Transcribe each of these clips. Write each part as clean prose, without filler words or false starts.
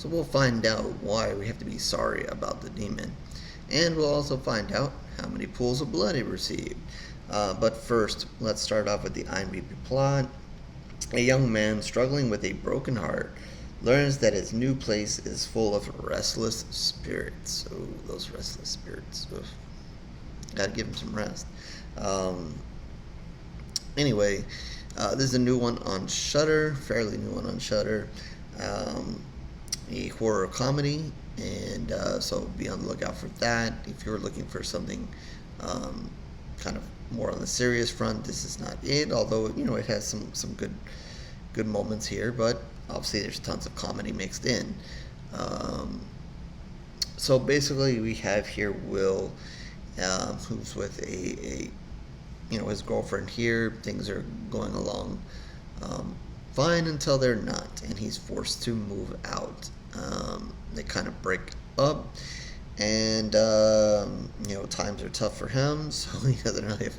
So we'll find out why we have to be sorry about the demon. And we'll also find out how many pools of blood he received. But first, let's start off with the IMDb plot. A young man struggling with a broken heart learns that his new place is full of restless spirits. Oh, those restless spirits. Ugh. Gotta give him some rest. Um, anyway, this is a new one on Shutter, fairly new one on Shutter. Um, a horror comedy, and so be on the lookout for that. If you're looking for something um, kind of more on the serious front, this is not it. Although it has some good moments here, but obviously there's tons of comedy mixed in. Um, so basically, we have here Will, who's with a his girlfriend here. Things are going along um, fine until they're not, and he's forced to move out. They kind of break up, and times are tough for him, so he doesn't really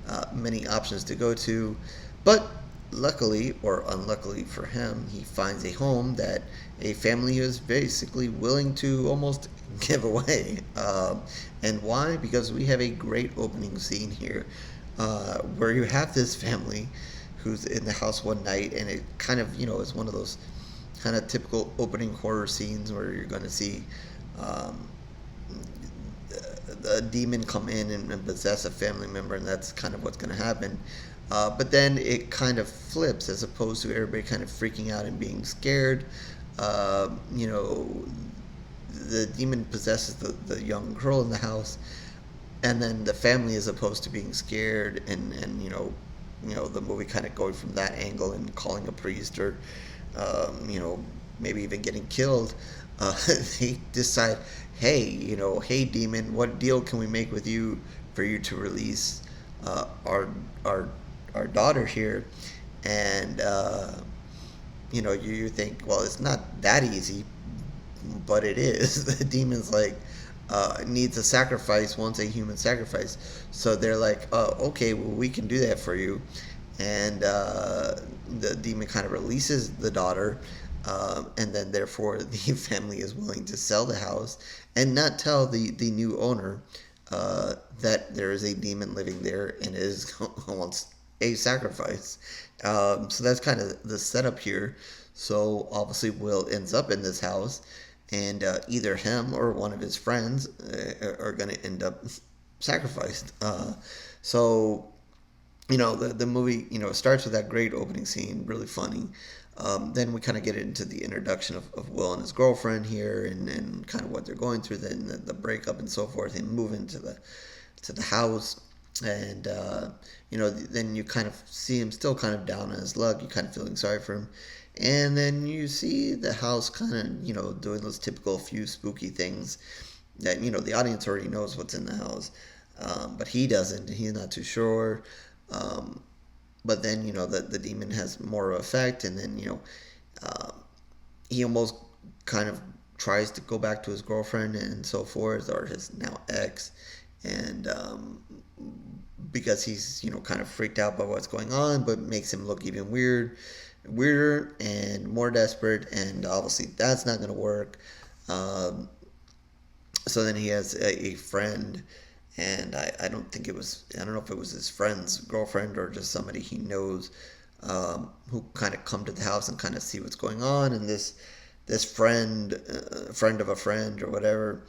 have many options to go to. But luckily or unluckily for him, he finds a home that a family is basically willing to almost give away. And why? Because we have a great opening scene here where you have this family who's in the house one night, and it kind of, is one of those kind of typical opening horror scenes where you're going to see um, a demon come in and possess a family member, and that's kind of what's going to happen. But then it kind of flips, as opposed to everybody kind of freaking out and being scared. Uh, you know, the demon possesses the young girl in the house, and then the family is opposed to being scared, and the movie kind of going from that angle and calling a priest, or maybe even getting killed. They decide, hey demon, what deal can we make with you for you to release our our our daughter here? And you think, well, it's not that easy, but it is. The demon's like, needs a sacrifice, wants a human sacrifice. So they're like, okay, well, we can do that for you. And the demon kind of releases the daughter, and then therefore the family is willing to sell the house and not tell the new owner that there is a demon living there and is wants a sacrifice. So that's kind of the setup here. So obviously Will ends up in this house, and either him or one of his friends are going to end up sacrificed. So the movie starts with that great opening scene, really funny. Then we kind of get into the introduction of Will and his girlfriend here, and kind of what they're going through, then the breakup and so forth, and move into the house. And then you kind of see him still kind of down on his luck. You kind of feeling sorry for him, and then you see the house kind of doing those typical few spooky things that the audience already knows what's in the house, but he doesn't. He's not too sure. Um, but then the demon has more effect, and then uh, he almost kind of tries to go back to his girlfriend and so forth, or his now ex, and because he's kind of freaked out by what's going on, but makes him look even weirder and more desperate, and obviously that's not going to work. Um, so then he has a friend, and I don't think I don't know if it was his friend's girlfriend or just somebody he knows, who kind of come to the house and kind of see what's going on. And this friend of a friend or whatever,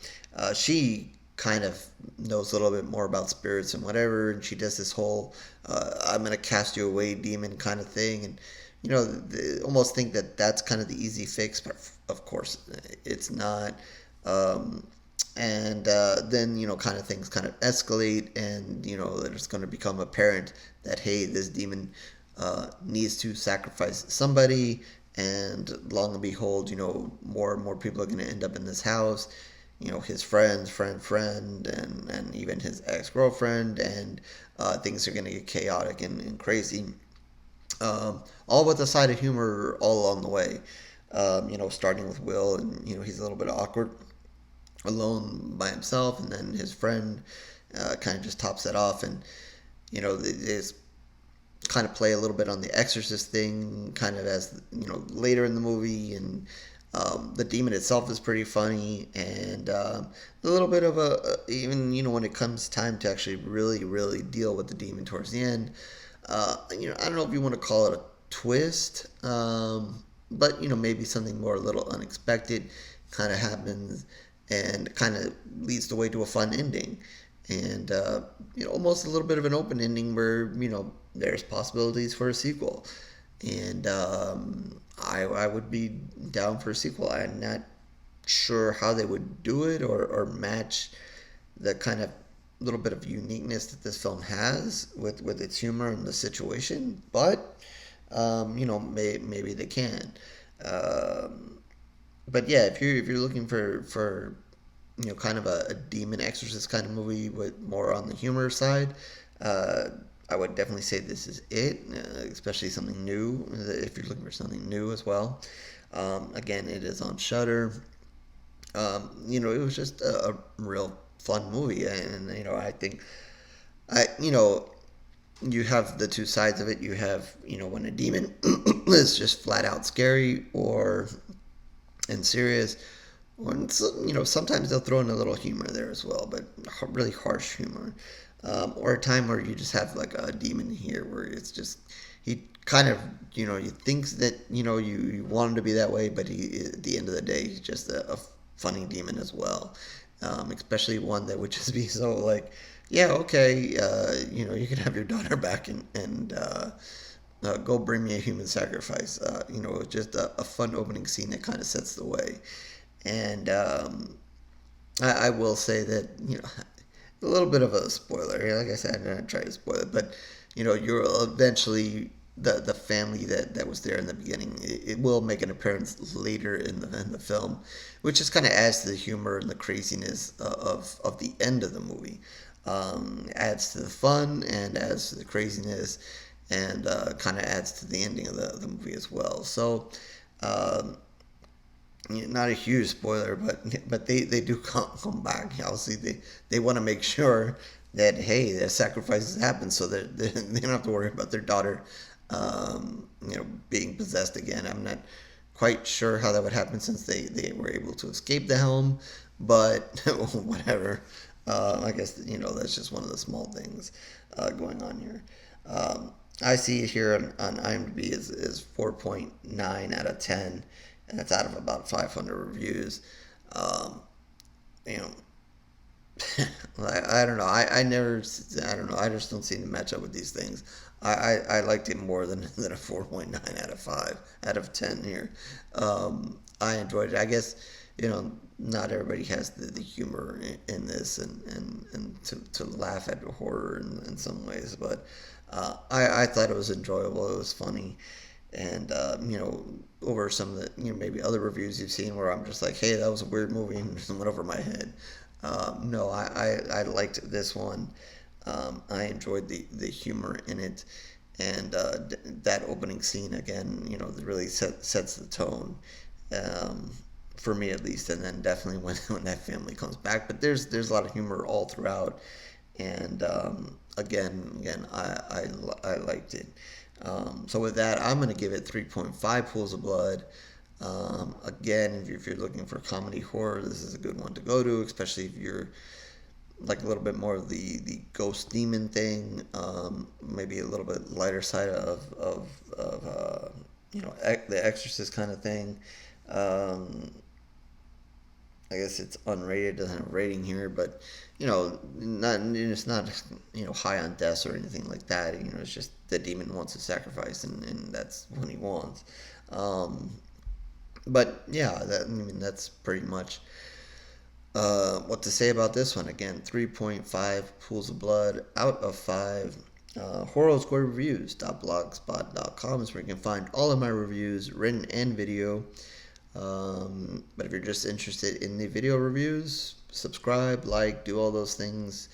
she kind of knows a little bit more about spirits and whatever, and she does this whole I'm gonna cast you away demon kind of thing. And they almost think that that's kind of the easy fix, but of course it's not. um, and then kind of things kind of escalate, and there's going to become apparent that, hey, this demon needs to sacrifice somebody, and long and behold, more and more people are going to end up in this house. His friend, and even his ex-girlfriend, and things are going to get chaotic and crazy, all with a side of humor all along the way. Starting with Will, and he's a little bit awkward alone by himself, and then his friend kind of just tops that off. And they just kind of play a little bit on the Exorcist thing, kind of as later in the movie, and The demon itself is pretty funny, and a little bit of even when it comes time to actually really deal with the demon towards the end. I don't know if you want to call it a twist, but maybe something more a little unexpected kind of happens and kind of leads the way to a fun ending, and almost a little bit of an open ending where there's possibilities for a sequel, and I would be down for a sequel. I'm not sure how they would do it or match the kind of little bit of uniqueness that this film has with its humor and the situation, but maybe they can. Um, but yeah, if you're looking for kind of a demon exorcist kind of movie with more on the humor side, uh, I would definitely say this is it, especially something new. If you're looking for something new as well, again, it is on Shudder. It was just a real fun movie, and I think you have the two sides of it. You have when a demon is just flat out scary or and serious. When sometimes they'll throw in a little humor there as well, but really harsh humor. Or a time where you just have like a demon here where it's just he kind of you thinks that you want him to be that way, but he at the end of the day he's just a funny demon as well. Especially one that would just be so like, yeah, okay, you can have your daughter back and go bring me a human sacrifice. Just a fun opening scene that kind of sets the way. And I will say that a little bit of a spoiler here. Like I said, I'm not trying to spoil it, but you're eventually the family that was there in the beginning. It will make an appearance later in the film, which just kind of adds to the humor and the craziness of the end of the movie. Adds to the fun and adds to the craziness, and kind of adds to the ending of the movie as well. So. Not a huge spoiler, but they do come back. Obviously, they want to make sure that hey, the sacrifices happen, so that they don't have to worry about their daughter, being possessed again. I'm not quite sure how that would happen since they were able to escape the helm, but whatever. I guess that's just one of the small things going on here. I see it here on IMDb is 4.9 out of 10, and it's out of about 500 reviews. Um, you know, I don't know. I don't know. I just don't seem to match up with these things. I liked it more than a 4.9 out of 5 out of 10 here. I enjoyed it. I guess, not everybody has the humor in this and to laugh at horror in some ways, but I thought it was enjoyable. It was funny. And, over some of the, maybe other reviews you've seen where I'm just like, hey, that was a weird movie and just went over my head. No, I liked this one. I enjoyed the humor in it, and that opening scene again, really sets the tone, um, for me at least. And then definitely when that family comes back, but there's a lot of humor all throughout, and again, I liked it. So with that, I'm gonna give it 3.5 pools of blood. Again, if you're looking for comedy horror, this is a good one to go to, especially if you're like a little bit more of the ghost demon thing, maybe a little bit lighter side of the Exorcist kind of thing. Um, I guess it's unrated, doesn't have a rating here, but not it's not high on deaths or anything like that. It's just the demon wants a sacrifice, and that's what he wants. Um, but yeah, that's pretty much what to say about this one. Again, 3.5 pools of blood out of 5. Horror Square Reviews.blogspot.com is where you can find all of my reviews, written and video. But if you're just interested in the video reviews, subscribe, like, do all those things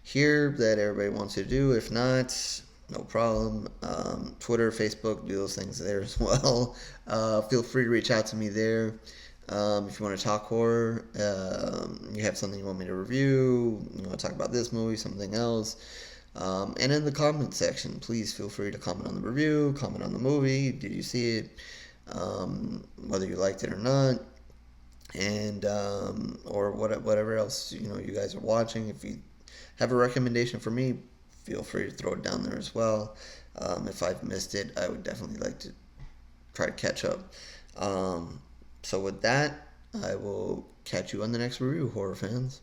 here that everybody wants you to do. If not, no problem. Twitter, Facebook, do those things there as well. Feel free to reach out to me there. If you want to talk horror, you have something you want me to review, you want to talk about this movie, something else. And in the comment section, please feel free to comment on the review, comment on the movie. Did you see it? whether you liked it or not, and or whatever else you guys are watching. If you have a recommendation for me, feel free to throw it down there as well. If I've missed it, I would definitely like to try to catch up. Um, so with that, I will catch you on the next review, horror fans.